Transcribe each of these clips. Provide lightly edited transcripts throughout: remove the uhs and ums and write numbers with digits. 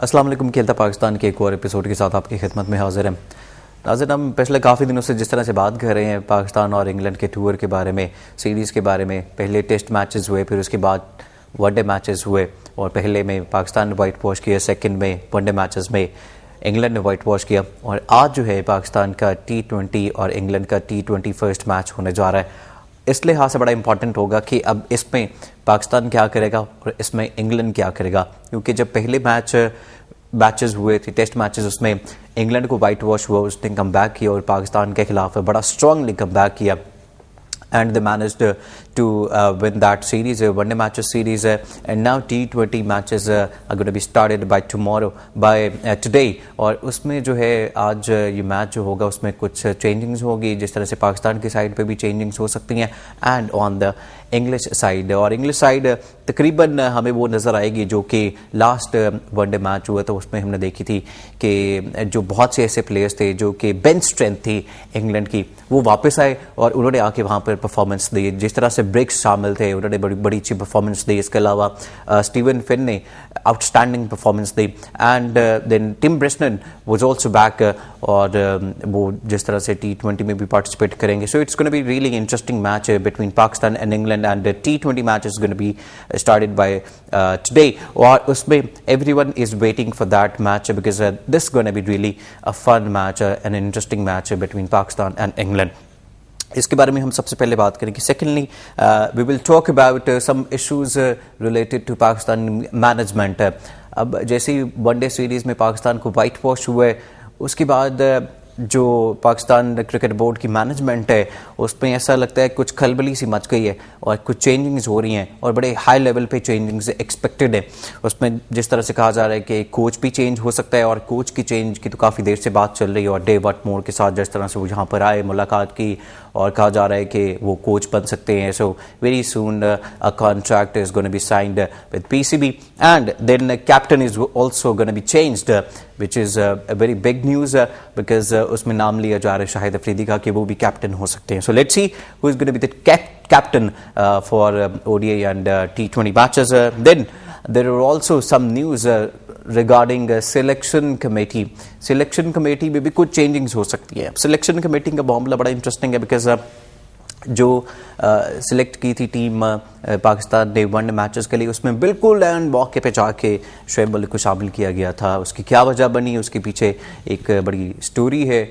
अस्सलाम वालेकुम। खेलता पाकिस्तान के एक और एपिसोड के साथ आपकी खिदमत में हाजिर हैं। नाज़रीन, हम पिछले काफ़ी दिनों से जिस तरह से बात कर रहे हैं पाकिस्तान और इंग्लैंड के टूर के बारे में, सीरीज़ के बारे में, पहले टेस्ट मैचेस हुए, फिर उसके बाद वनडे मैचेस हुए और पहले में पाकिस्तान ने वाइट वॉश किया, सेकंड में वनडे मैचेस में इंग्लैंड ने वाइट वॉश किया और आज जो है पाकिस्तान का T20 और इंग्लैंड का T20 फर्स्ट मैच होने जा रहा है। इस लिहाज से बड़ा इंपॉर्टेंट होगा कि अब इसमें पाकिस्तान क्या करेगा और इसमें इंग्लैंड क्या करेगा, क्योंकि जब पहले मैचेस हुए थे, टेस्ट मैचेस, उसमें इंग्लैंड को वाइट वॉश हुआ, उसने कम बैक किया और पाकिस्तान के खिलाफ बड़ा स्ट्रांगली कम बैक किया and they managed to win that series, one-day matches series, and now T20 matches are going to be started by today. और उसमें जो है आज ये मैच जो होगा उसमें कुछ चेंजिंग्स होगी, जिस तरह से पाकिस्तान की साइड पे भी चेंजिंग्स हो सकती हैं and on the English side. और इंग्लिश साइड तकरीबन हमें वो नज़र आएगी जो कि लास्ट वनडे मैच हुआ था उसमें हमने देखी थी कि जो बहुत से ऐसे प्लेयर्स थे जो कि बेंच स्ट्रेंथ थी इंग्लैंड की, वो वापस आए और उन्होंने आके वहाँ पर परफॉर्मेंस दी। जिस तरह से ब्रिक्स शामिल थे, उन्होंने बड़ी अच्छी परफॉर्मेंस दी। इसके अलावा स्टीवन फिन ने आउटस्टैंडिंग परफॉर्मेंस दी and then Tim Bresnan was also back और वो जिस तरह से T20 में भी पार्टिसिपेट करेंगे। So it's gonna be really interesting match between Pakistan and England and T20 match is gonna be started by today और उसमें everyone is waiting for that match because this gonna be really a fun match, an interesting match between Pakistan and England. इसके बारे में हम सबसे पहले बात करेंगे। Secondly we will talk about some issues related to Pakistan management. अब जैसे ही वनडे सीरीज़ में पाकिस्तान को वाइट वॉश हुए, उसके बाद जो पाकिस्तान क्रिकेट बोर्ड की मैनेजमेंट है उसमें ऐसा लगता है कुछ खलबली सी मच गई है और कुछ चेंजिंग्स हो रही हैं और बड़े हाई लेवल पे चेंजिंग्स एक्सपेक्टेड है। उसमें जिस तरह से कहा जा रहा है कि कोच भी चेंज हो सकता है और कोच की चेंज की तो काफ़ी देर से बात चल रही है और डेव वॉटमोर के साथ जिस तरह से वो यहाँ पर आए, मुलाकात की और कहा जा रहा है कि वो कोच बन सकते हैं। So very soon a contract is gonna be signed with PCB and then captain is also gonna be changed which is a very big news because उसमें नाम लिया जा रहा है शाहिद अफरीदी का कि वो भी कैप्टन हो सकते हैं। So let's see who is going to be the captain for ODI and T20 matches. Then there are also some news regarding selection committee. Selection committee में भी कुछ चेंजिंग्स हो सकती है। Selection committee का मामला बड़ा इंटरेस्टिंग है बिकॉज जो सिलेक्ट की थी टीम पाकिस्तान ने वनडे मैचेस के लिए, उसमें बिल्कुल एंड मौके पे जाके शोएब मलिक को शामिल किया गया था। उसकी क्या वजह बनी, उसके पीछे एक बड़ी स्टोरी है,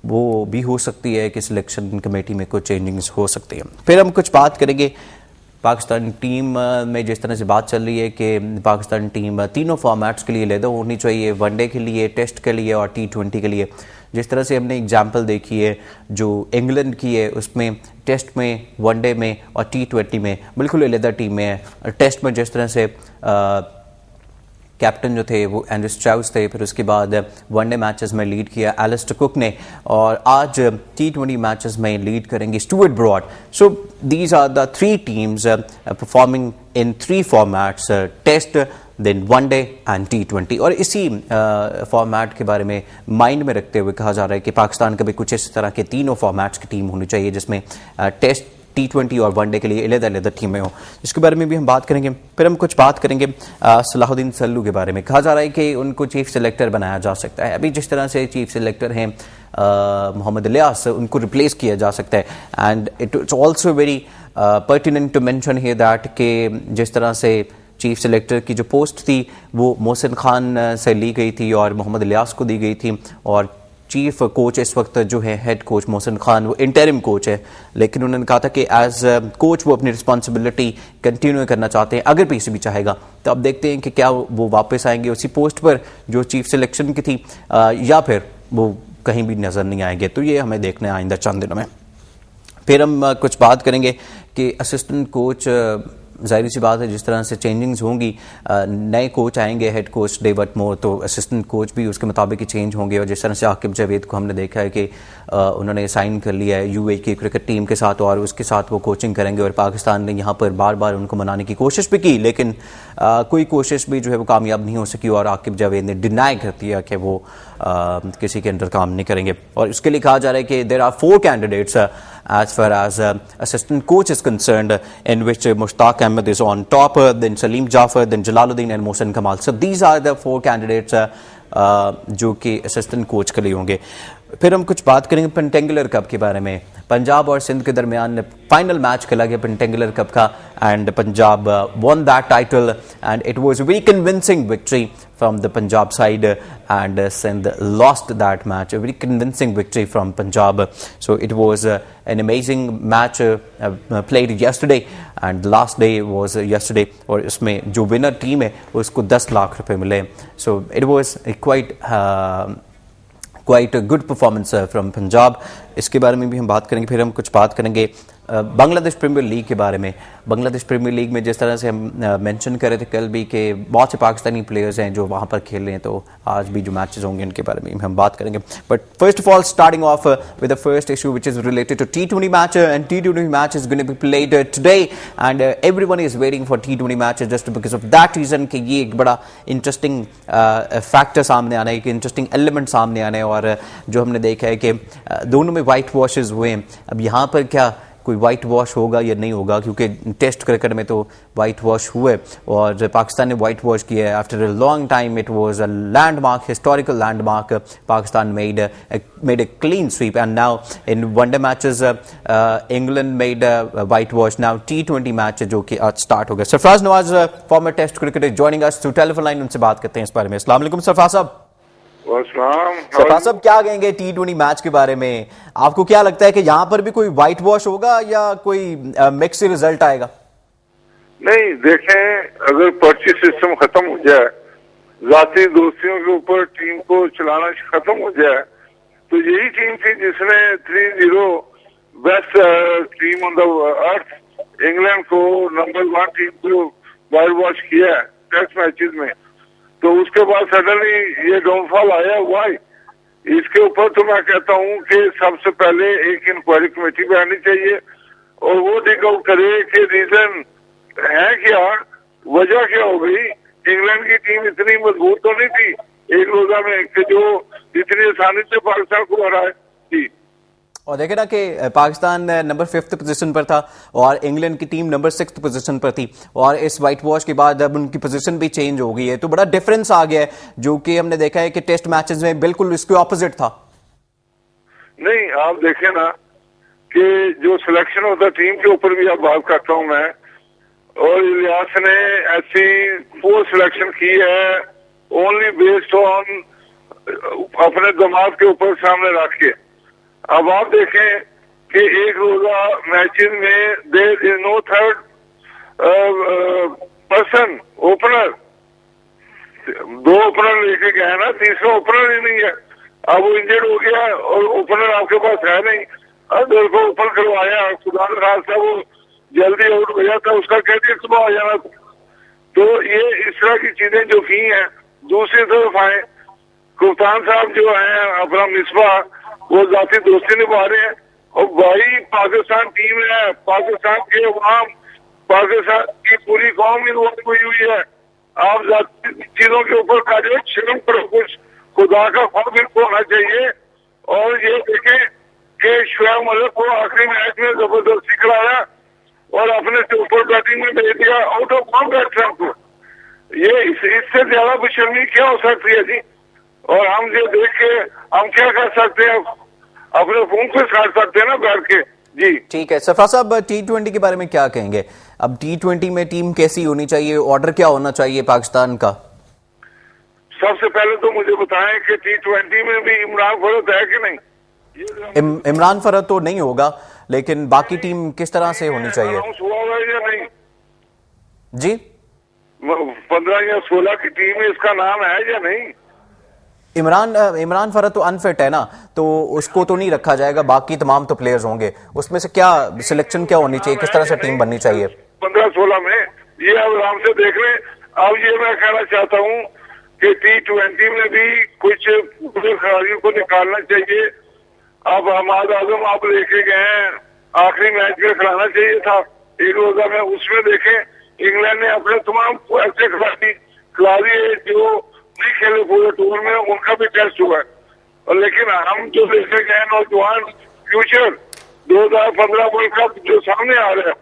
वो भी हो सकती है कि सिलेक्शन कमेटी में कुछ चेंजिंग्स हो सकती हैं। फिर हम कुछ बात करेंगे पाकिस्तान टीम में जिस तरह से बात चल रही है कि पाकिस्तान टीम तीनों फॉर्मेट्स के लिए लेदा होनी चाहिए, वनडे के लिए, टेस्ट के लिए और T20 के लिए। जिस तरह से हमने एग्जाम्पल देखी है जो इंग्लैंड की है, उसमें टेस्ट में, वनडे में और T20 में बिल्कुल अलग टीमें हैं। टेस्ट में जिस तरह से कैप्टन जो थे वो एंड्रू स्ट्राउस थे, फिर उसके बाद वनडे मैचेस में लीड किया एलिस्टर कुक ने और आज T20 मैचेस में लीड करेंगे Stuart Broad. So these are the three teams performing in three formats, test, then one day and T20। और इसी फॉर्मेट के बारे में माइंड में रखते हुए कहा जा रहा है कि पाकिस्तान का भी कुछ इस तरह के तीनों फॉर्मेट्स की टीम होनी चाहिए जिसमें टेस्ट, T20 और वनडे के लिए अलग-अलग टीमें हों। इसके बारे में भी हम बात करेंगे। फिर हम कुछ बात करेंगे सलाहुद्दीन सल्लू के बारे में। कहा जा रहा है कि उनको चीफ सेलेक्टर बनाया जा सकता है। अभी जिस तरह से चीफ सेलेक्टर हैं मोहम्मद इलियास, उनको रिप्लेस किया जा सकता है and it's also very pertinent to mention here that कि जिस तरह से चीफ सेलेक्टर की जो पोस्ट थी वो मोहसिन खान से ली गई थी और मोहम्मद इलियास को दी गई थी और चीफ कोच इस वक्त जो है हेड कोच मोहसिन खान, वो इंटरिम कोच है, लेकिन उन्होंने कहा था कि एज कोच वो अपनी रिस्पॉन्सिबिलिटी कंटिन्यू करना चाहते हैं अगर PCB चाहेगा। तो अब देखते हैं कि क्या वो वापस आएंगे उसी पोस्ट पर जो चीफ सिलेक्शन की थी या फिर वो कहीं भी नज़र नहीं आएंगे। तो ये हमें देखना है आइंदा चंद दिनों में। फिर हम कुछ बात करेंगे कि असिस्टेंट कोच, जाहिर सी बात है जिस तरह से चेंजिंग्स होंगी, नए कोच आएंगे, हेड कोच डेव वॉटमोर, तो असिस्टेंट कोच भी उसके मुताबिक ही चेंज होंगे। और जिस तरह से आकिब जावेद को हमने देखा है कि उन्होंने साइन कर लिया है UAE की क्रिकेट टीम के साथ और उसके साथ वो कोचिंग करेंगे और पाकिस्तान ने यहाँ पर बार बार उनको मनाने की कोशिश भी की, लेकिन कोई कोशिश भी जो है वो कामयाब नहीं हो सकी और आकिब जावेद ने डिनाई कर दिया कि वो किसी के अंडर काम नहीं करेंगे। और उसके लिए कहा जा रहा है कि there are 4 candidates as far as assistant coach is concerned, in which Mushtaq Ahmed is on top, then Salim Jafar, then Jalaluddin and Mohsen Kamal. So these are the 4 candidates जो कि असिस्टेंट कोच के लिए होंगे। फिर हम कुछ बात करेंगे पेंटेंगुलर कप के बारे में। पंजाब और सिंध के दरमियान फाइनल मैच खेला गया पेंटेंगुलर कप का, and Punjab won that title and it was a very convincing victory from the Punjab side, and Sindh lost that match. A very convincing victory from Punjab. So it was an amazing match played yesterday, and the last day was yesterday, और इसमें जो winner team है उसको 10 लाख रुपए मिले। So it was quite a good performance from Punjab। इसके बारे में भी हम बात करेंगे। फिर हम कुछ बात करेंगे बांग्लादेश प्रीमियर लीग के बारे में। बांग्लादेश प्रीमियर लीग में जिस तरह से हम मेंशन कर रहे थे कल भी कि बहुत से पाकिस्तानी प्लेयर्स हैं जो वहाँ पर खेल रहे हैं, तो आज भी जो मैचेस होंगे उनके बारे में हम बात करेंगे। But first of all starting off with the first issue which is related to T20 match, and T20 match is going to be played today, and everyone is waiting for T20 match just because of that reason कि ये एक बड़ा interesting factor सामने आना है, एक interesting element सामने आना है। और जो हमने देखा है कि दोनों में वाइट वॉशेज हुए हैं। अब यहाँ पर क्या कोई वाइट वॉश होगा या नहीं होगा, क्योंकि टेस्ट क्रिकेट में तो वाइट वॉश हुए और पाकिस्तान ने वाइट वॉश किया है after a long time. It was a landmark, historical landmark. Pakistan made a clean sweep, and now in one day matches England made a white wash. Now T20 match जो कि आज start हो गया। Sarfaraz Nawaz former test cricketer joining us through telephone line, उनसे बात करते हैं इस बारे में। अस्सलाम वालेकुम सरफराज साहब। सरफराज साहब क्या कहेंगे T20 मैच के बारे में? आपको क्या लगता है कि यहाँ पर भी कोई व्हाइट वॉश होगा या कोई मिक्स रिजल्ट आएगा? नहीं, देखें, अगर पर्ची सिस्टम खत्म हो जाए, जाती दोस्तियों के ऊपर टीम को चलाना खत्म हो जाए, तो यही टीम थी जिसने 3-0 best team on the earth England को नंबर 1 टीम को वाइट वॉश किया है टेस्ट मैचेस में। तो उसके बाद सडनली ये डाउनफॉल आया। वाई? इसके ऊपर तो मैं कहता हूँ कि सबसे पहले एक इंक्वायरी कमेटी बनानी चाहिए और वो डिग आउट करे कि रीजन है क्या, वजह क्या हो गई। इंग्लैंड की टीम इतनी मजबूत तो नहीं थी एक रोजा में कि जो इतनी आसानी से पाकिस्तान को हराए थी। और देखे ना कि पाकिस्तान नंबर 5th पोजीशन पर था और इंग्लैंड की टीम नंबर 6th पोजीशन पर थी, और इस वाइट वॉश के बाद अब उनकी पोजीशन भी चेंज हो गई है, तो बड़ा डिफरेंस आ गया है, जो कि हमने देखा है कि टेस्ट मैचेस में बिल्कुल इसके ऑपोजिट था। नहीं, आप देखें ना कि जो सिलेक्शन होता है टीम के ऊपर भी आप बात करता हूं मैं, और इलियास ने ऐसी पोर सिलेक्शन की है ओनली बेस्ड ऑन अपने दिमाग के ऊपर सामने रख के। अब आप देखें कि एक रोजा मैचेस में there is no third person opener. 2 opener लेके गए ना, तीसरा ओपनर ही नहीं है। अब वो इंजर्ड हो गया और ओपनर आपके पास है नहीं। अगर को ओपन करवाया, खुदा न खास्ता वो जल्दी आउट हो जाता, उसका कैरियर सुबह आ जाना। तो ये इस तरह की चीजें जो की हैं। दूसरी तरफ आए, कप्तान साहब जो है अपना मिसबा, वो जाती दोस्ती निभा रहे हैं। और भाई पाकिस्तान टीम है, पाकिस्तान के अवाम, पाकिस्तान की पूरी कौम इन्वॉल्व हुई हुई है। आप जाती चीजों के ऊपर कार्य शर्म करो, कुछ खुदा का खौफ इनको होना चाहिए। और ये देखें कि शुएब मलिक को आखिरी मैच में जबरदस्ती कराया और अपने से ऊपर बैटिंग में भेज दिया आउट ऑफ कॉन्ट्रैक्ट को। ये इससे ज्यादा बेशर्मी क्या हो सकती है जी? और हम ये देख के हम क्या कर सकते हैं, अपने फोन पे काट सकते हैं ना बैठ के जी। ठीक है सरफराज साहब, T20 के बारे में क्या कहेंगे? अब T20 में टीम कैसी होनी चाहिए, ऑर्डर क्या होना चाहिए पाकिस्तान का? सबसे पहले तो मुझे बताएं कि T20 में भी इमरान फरहत है कि नहीं? इमरान फरहत तो नहीं होगा, लेकिन बाकी टीम किस तरह से होनी चाहिए? हुआ हुआ है या नहीं जी? 15 या 16 की टीम में इसका नाम है या नहीं? इमरान फरहत तो अनफिट है ना, तो उसको तो नहीं रखा जाएगा, बाकी तमाम तो प्लेयर्स होंगे। उसमें से क्या सिलेक्शन क्या होनी चाहिए, किस तरह से टीम बननी चाहिए? 15-16 में ये अब आराम से देख लें। अब ये मैं कहना चाहता हूँ कि T20 में भी कुछ खिलाड़ियों को निकालना चाहिए। अब हमाद आजम आप लेके गए हैं, आखिरी मैच में खिलाना चाहिए था एक रोजा में। उसमें देखें इंग्लैंड ने अपने तमाम ऐसे खिला दिए जो नहीं खेले पूरे टूर में, उनका भी टेस्ट हुआ है। और लेकिन हम जो देखे गए नौजवान फ्यूचर 2015 वर्ल्ड कप जो सामने आ रहा है